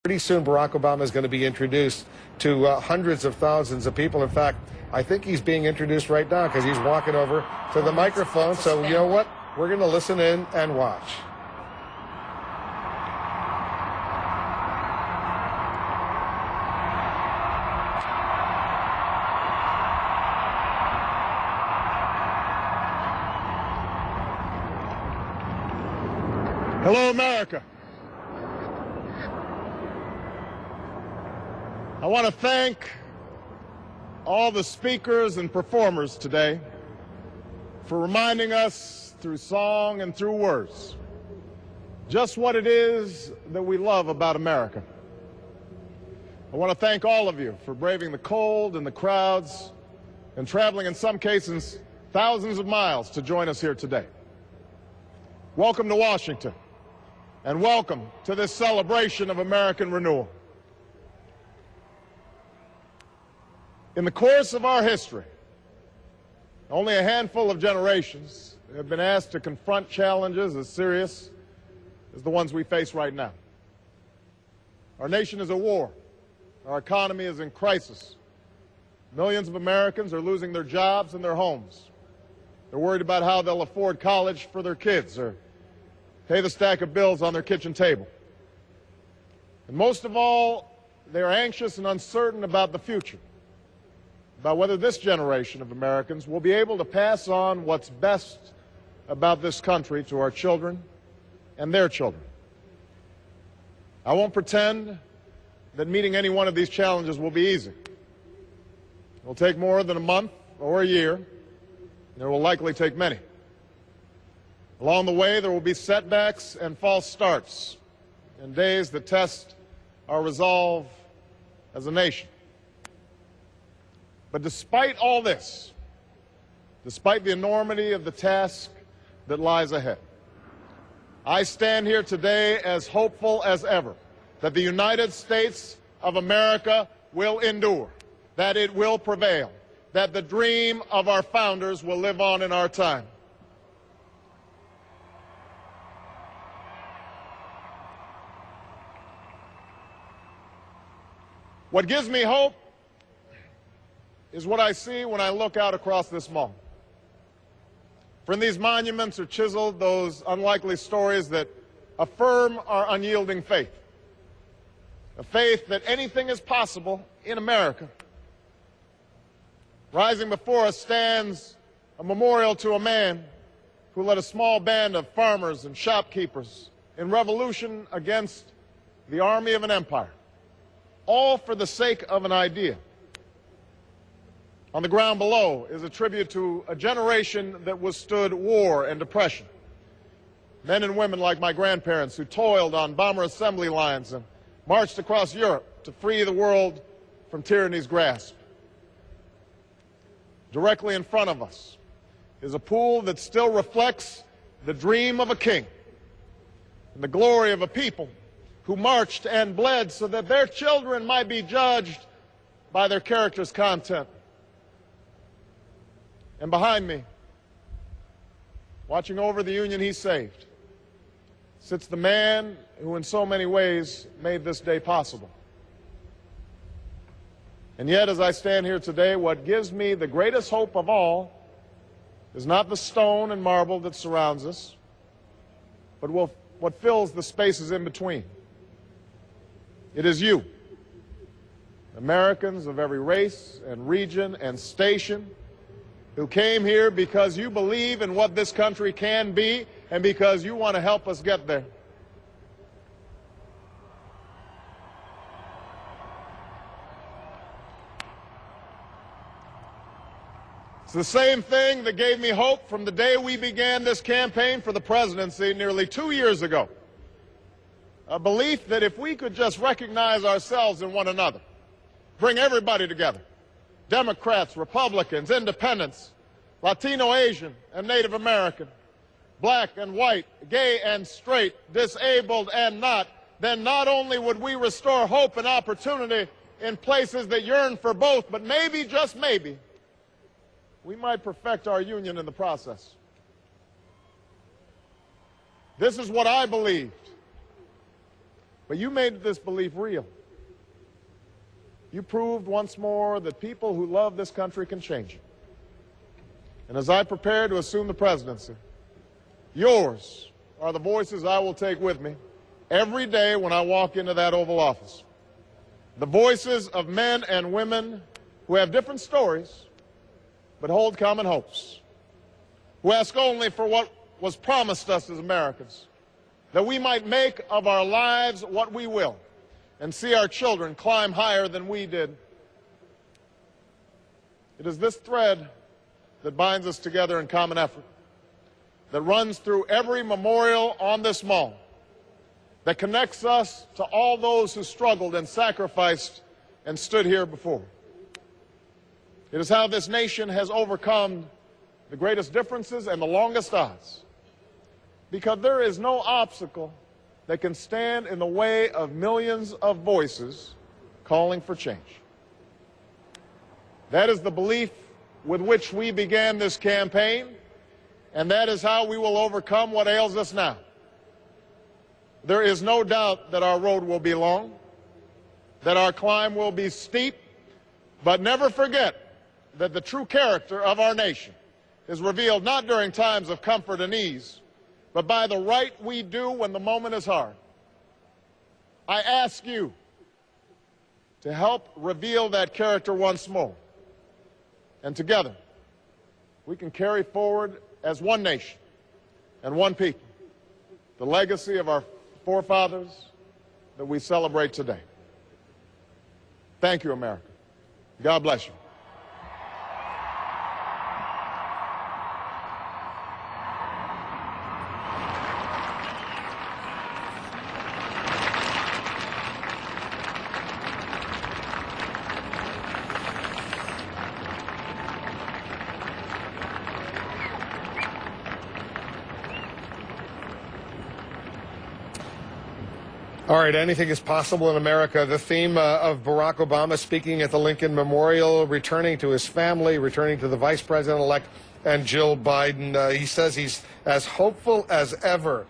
Pretty soon, Barack Obama is going to be introduced to hundreds of thousands of people. In fact, I think he's being introduced right now because he's walking over to the microphone. So you know what? We're going to listen in and watch. Hello, America. I want to thank all the speakers and performers today for reminding us through song and through words just what it is that we love about America. I want to thank all of you for braving the cold and the crowds and traveling in some cases thousands of miles to join us here today. Welcome to Washington, and welcome to this celebration of American renewal. In the course of our history, only a handful of generations have been asked to confront challenges as serious as the ones we face right now. Our nation is at war. Our economy is in crisis. Millions of Americans are losing their jobs and their homes. They're worried about how they'll afford college for their kids or pay the stack of bills on their kitchen table. And most of all, they are anxious and uncertain about the future, about whether this generation of Americans will be able to pass on what's best about this country to our children and their children. I won't pretend that meeting any one of these challenges will be easy. It will take more than a month or a year, and it will likely take many. Along the way, there will be setbacks and false starts, and days that test our resolve as a nation. But despite all this, despite the enormity of the task that lies ahead, I stand here today as hopeful as ever that the United States of America will endure, that it will prevail, that the dream of our founders will live on in our time. What gives me hope is what I see when I look out across this mall. For in these monuments are chiseled those unlikely stories that affirm our unyielding faith, a faith that anything is possible in America. Rising before us stands a memorial to a man who led a small band of farmers and shopkeepers in revolution against the army of an empire, all for the sake of an idea. On the ground below is a tribute to a generation that withstood war and depression. Men and women like my grandparents who toiled on bomber assembly lines and marched across Europe to free the world from tyranny's grasp. Directly in front of us is a pool that still reflects the dream of a king and the glory of a people who marched and bled so that their children might be judged by their character's content. And behind me, watching over the union he saved, sits the man who in so many ways made this day possible. And yet, as I stand here today, what gives me the greatest hope of all is not the stone and marble that surrounds us, but what fills the spaces in between. It is you, Americans of every race and region and station, who came here because you believe in what this country can be and because you want to help us get there. It's the same thing that gave me hope from the day we began this campaign for the presidency nearly 2 years ago. A belief that if we could just recognize ourselves in one another, bring everybody together, Democrats, Republicans, independents, Latino, Asian, and Native American, black and white, gay and straight, disabled and not, then not only would we restore hope and opportunity in places that yearn for both, but maybe, just maybe, we might perfect our union in the process. This is what I believed But you made this belief real. You proved once more that people who love this country can change it. And as I prepare to assume the presidency, yours are the voices I will take with me every day when I walk into that Oval Office. The voices of men and women who have different stories, but hold common hopes, who ask only for what was promised us as Americans, that we might make of our lives what we will and see our children climb higher than we did. It is this thread that binds us together in common effort, that runs through every memorial on this mall, that connects us to all those who struggled and sacrificed and stood here before. It is how this nation has overcome the greatest differences and the longest odds, because there is no obstacle that can stand in the way of millions of voices calling for change. That is the belief with which we began this campaign, and that is how we will overcome what ails us now. There is no doubt that our road will be long, that our climb will be steep, but never forget that the true character of our nation is revealed not during times of comfort and ease, but by the right we do when the moment is hard. I ask you to help reveal that character once more. And together, we can carry forward as one nation and one people the legacy of our forefathers that we celebrate today. Thank you, America. God bless you. All right, anything is possible in America. The theme of Barack Obama speaking at the Lincoln Memorial, returning to his family, returning to the vice president-elect and Jill Biden. He says he's as hopeful as ever